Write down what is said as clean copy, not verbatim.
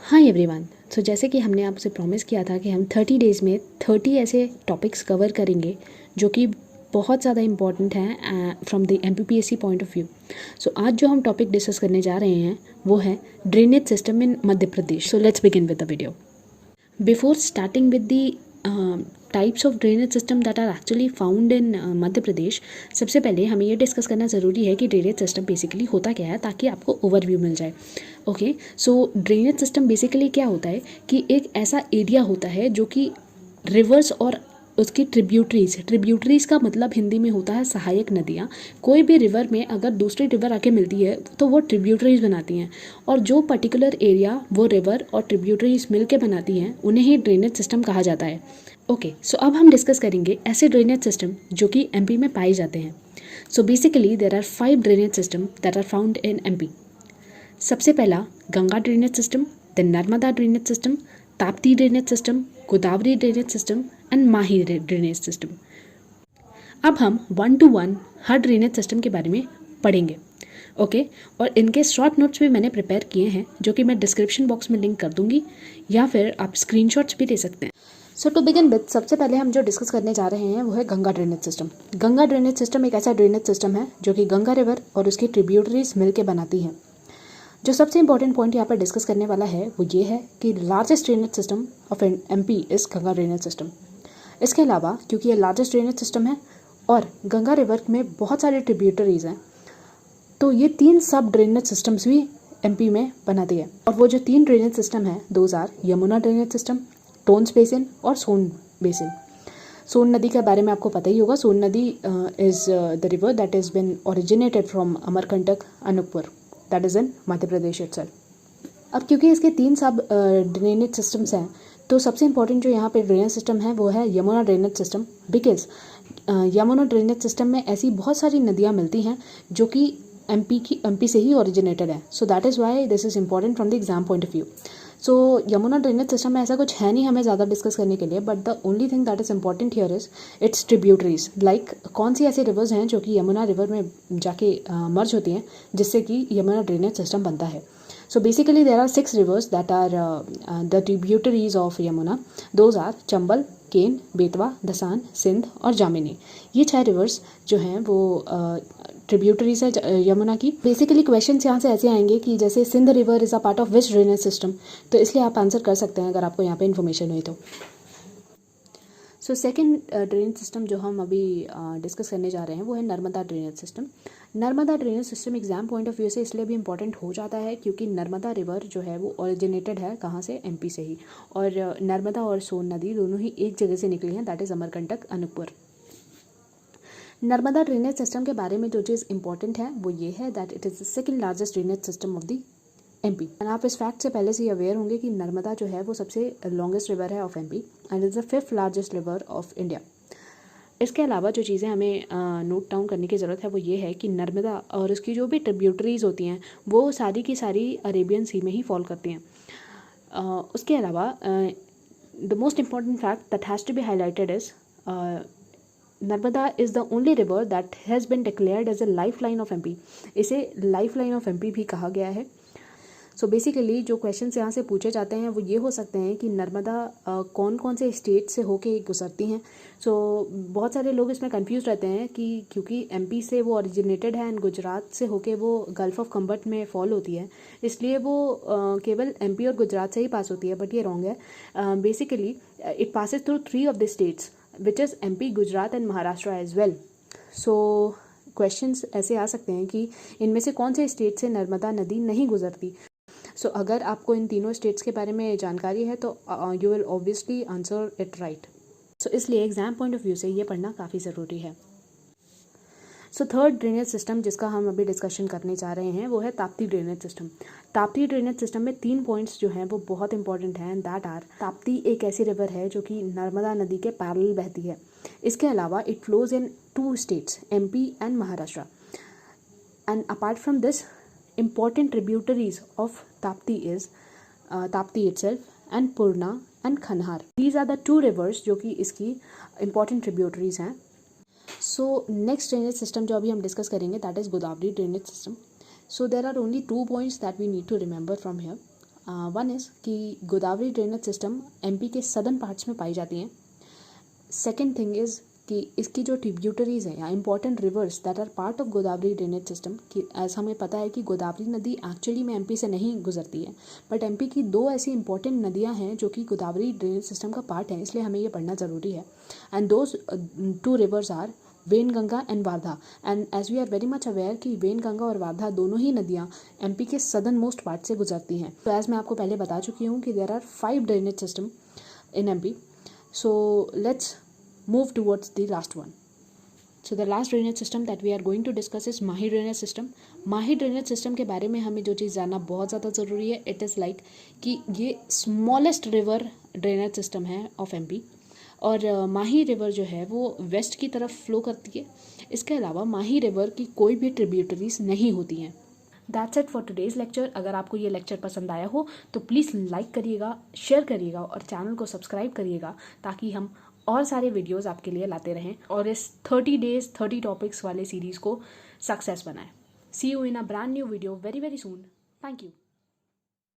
Hi everyone. सो जैसे कि हमने आपसे प्रॉमिस किया था कि हम 30 डेज़ में 30 ऐसे टॉपिक्स कवर करेंगे जो कि बहुत ज़्यादा इंपॉर्टेंट हैं from the MPPSC point of view. So आज जो हम टॉपिक डिस्कस करने जा रहे हैं वो है drainage system in Madhya Pradesh. So let's begin with the video. Before starting with the types of drainage system that are actually found in Madhya Pradesh, सबसे पहले हमें ये डिस्कस करना ज़रूरी है कि ड्रेनेज सिस्टम बेसिकली होता क्या है, ताकि आपको ओवरव्यू मिल जाए। ओके, सो ड्रेनेज सिस्टम बेसिकली क्या होता है कि एक ऐसा एरिया होता है जो कि रिवर्स और उसकी ट्रिब्यूटरीज का मतलब हिंदी में होता है सहायक नदियाँ। कोई भी रिवर में अगर दूसरी रिवर आके मिलती है तो वो ट्रिब्यूटरीज बनाती हैं, और जो पर्टिकुलर एरिया वो रिवर और ट्रिब्यूटरीज मिल के बनाती हैं उन्हें ही ड्रेनेज सिस्टम कहा जाता है। ओके, सो अब हम डिस्कस करेंगे ऐसे ड्रेनेज सिस्टम जो कि एमपी में पाए जाते हैं। So basically there are 5 drainage system that are found in MP. सबसे पहला Ganga drainage system, then Narmada drainage system, Tapti drainage system, Godavari drainage system and Mahi drainage system. अब हम 1 to 1 हर ड्रेनेज सिस्टम के बारे में पढ़ेंगे। ओके, और इनके शॉर्ट नोट्स भी मैंने प्रिपेयर किए हैं जो कि मैं डिस्क्रिप्शन बॉक्स में लिंक कर दूंगी, या फिर आप स्क्रीनशॉट्स भी ले सकते हैं। सो टू बिगिन विद, सबसे पहले हम जो डिस्कस करने जा रहे हैं वो है Ganga drainage system. Ganga drainage system एक ऐसा ड्रेनेज सिस्टम है जो कि गंगा रिवर और उसकी ट्रिब्यूटरीज मिलकर बनाती हैं। जो सबसे इंपॉर्टेंट पॉइंट यहाँ पर डिस्कस करने वाला है वो ये है कि largest drainage system of MP is Ganga drainage system. इसके अलावा क्योंकि ये लार्जेस्ट ड्रेनेज सिस्टम है और गंगा रिवर में बहुत सारे ट्रिब्यूटरीज हैं, तो ये 3 सब ड्रेनेज सिस्टम्स भी एमपी में बनाती है। और वो जो 3 ड्रेनेज सिस्टम है those are Yamuna drainage system, Tons basin और सोन बेसिन। सोन नदी के बारे में आपको पता ही होगा। सोन नदी is the river that is been originated from Amarkantak Anuppur, that is in Madhya Pradesh itself. अब क्योंकि इसके 3 सब ड्रेनेज सिस्टम्स हैं, तो सबसे इंपॉर्टेंट जो यहाँ पे ड्रेनेज सिस्टम है वो है Yamuna drainage system, because Yamuna drainage system में ऐसी बहुत सारी नदियाँ मिलती हैं जो कि एमपी से ही ओरिजिनेटेड है। So that is why this is important from the exam point of view. So Yamuna drainage system में ऐसा कुछ है नहीं हमें ज़्यादा डिस्कस करने के लिए, but the only thing that is important here is it's tributaries. Like कौन सी ऐसी रिवर्स हैं जो कि यमुना रिवर में जाके मर्ज होती हैं जिससे कि यमुना ड्रेनेज सिस्टम बनता है। So basically there are 6 rivers that are the tributaries of Yamuna. Those are Chambal, केन, बेतवा, दसान, सिंध और जामिनी। ये 6 रिवर्स जो हैं वो ट्रिब्यूटरीज है यमुना की। बेसिकली क्वेश्चंस यहाँ से ऐसे आएंगे कि जैसे Sindh river is a part of which drainage system, तो इसलिए आप आंसर कर सकते हैं अगर आपको यहाँ पे इन्फॉर्मेशन हुई तो। सो सेकेंड ड्रेनेज सिस्टम जो हम अभी डिस्कस करने जा रहे हैं वो है Narmada drainage system. Narmada drainage system exam point of view से इसलिए भी इंपॉर्टेंट हो जाता है क्योंकि नर्मदा रिवर जो है वो ओरिजिनेटेड है कहाँ से, एमपी से ही। और नर्मदा और सोन नदी दोनों ही एक जगह से निकली हैं, that is Amarkantak Anuppur. Narmada drainage system के बारे में जो चीज़ इंपॉर्टेंट है वो ये है that it is the second largest drainage system of the MP. And आप इस फैक्ट से पहले से ही अवेयर होंगे कि नर्मदा जो है वो सबसे लॉन्गेस्ट रिवर है of MP and is the 5th largest river of India. इसके अलावा जो चीज़ें हमें नोट डाउन करने की ज़रूरत है वो ये है कि नर्मदा और उसकी जो भी ट्रिब्यूटरीज होती हैं वो सारी की सारी अरेबियन सी में ही फॉल करती हैं। उसके अलावा the most important fact that has to be highlighted is Narmada is the only river that has been declared as a life line of MP. इसे लाइफ लाइन ऑफ एमपी भी कहा गया है। सो बेसिकली जो क्वेश्चंस यहाँ से पूछे जाते हैं वो ये हो सकते हैं कि नर्मदा कौन कौन से स्टेट से होके गुजरती हैं। सो बहुत सारे लोग इसमें कंफ्यूज रहते हैं कि क्योंकि एमपी से वो ओरिजिनेटेड है एंड गुजरात से होके वो गल्फ ऑफ कम्बट में फॉल होती है, इसलिए वो केवल एमपी और गुजरात से ही पास होती है, बट ये रॉन्ग है। Basically it passes through 3 of the states which is MP, Gujarat and Maharashtra as well. So questions ऐसे आ सकते हैं कि इनमें से कौन से स्टेट से नर्मदा नदी नहीं गुजरती। सो अगर आपको इन तीनों स्टेट्स के बारे में जानकारी है तो you will obviously answer it right. So इसलिए एग्जाम पॉइंट ऑफ व्यू से ये पढ़ना काफ़ी ज़रूरी है। सो थर्ड ड्रेनेज सिस्टम जिसका हम अभी डिस्कशन करने जा रहे हैं वो है Tapti drainage system. Tapti drainage system में 3 पॉइंट्स जो हैं वो बहुत इंपॉर्टेंट हैं, दैट आर ताप्ती एक ऐसी रिवर है जो कि नर्मदा नदी के पैरेलल बहती है। इसके अलावा it flows in 2 states, MP and Maharashtra. And apart from this important tributaries of Tapti is Tapti itself and Purna and Khanhar. These are the 2 rivers जो कि इसकी important tributaries हैं। So next drainage system जो अभी हम discuss करेंगे that is Godavari drainage system. So there are only 2 points that we need to remember from here. One is कि Godavari drainage system MP के सदर्न पार्ट्स में पाई जाती हैं। सेकेंड थिंग इज़ कि इसकी जो ट्रिब्यूटरीज हैं या important rivers that are part of Godavari drainage system, कि ऐसा हमें पता है कि गोदावरी नदी एक्चुअली में एमपी से नहीं गुजरती है, बट एमपी की 2 ऐसी इंपॉर्टेंट नदियां हैं जो कि गोदावरी ड्रेनेज सिस्टम का पार्ट है, इसलिए हमें ये पढ़ना ज़रूरी है। And those 2 rivers are Wainganga and Wardha. And as we are very much aware कि वेनगंगा और वारधा दोनों ही नदियाँ एमपी के सदर्न मोस्ट पार्ट से गुजरती हैं। तो एज मैं आपको पहले बता चुकी हूँ कि there are 5 drainage system in MP. So let's move towards the last one. So the last drainage system that we are going to discuss is Mahi drainage system. Mahi drainage system के बारे में हमें जो चीज़ जानना बहुत ज़्यादा ज़रूरी है, इट इज़ लाइक कि ये स्मॉलेस्ट रिवर ड्रेनेज सिस्टम है ऑफ एमपी, और माही रिवर जो है वो वेस्ट की तरफ फ्लो करती है। इसके अलावा माही रिवर की कोई भी ट्रिब्यूटरीज नहीं होती हैं। That's it for today's lecture. अगर आपको ये लेक्चर पसंद आया हो तो प्लीज़ लाइक करिएगा, शेयर करिएगा और चैनल को सब्सक्राइब करिएगा, ताकि हम और सारे वीडियोस आपके लिए लाते रहें और इस 30 डेज 30 टॉपिक्स वाले सीरीज़ को सक्सेस बनाएं। See you in a brand new video very very soon. Thank you.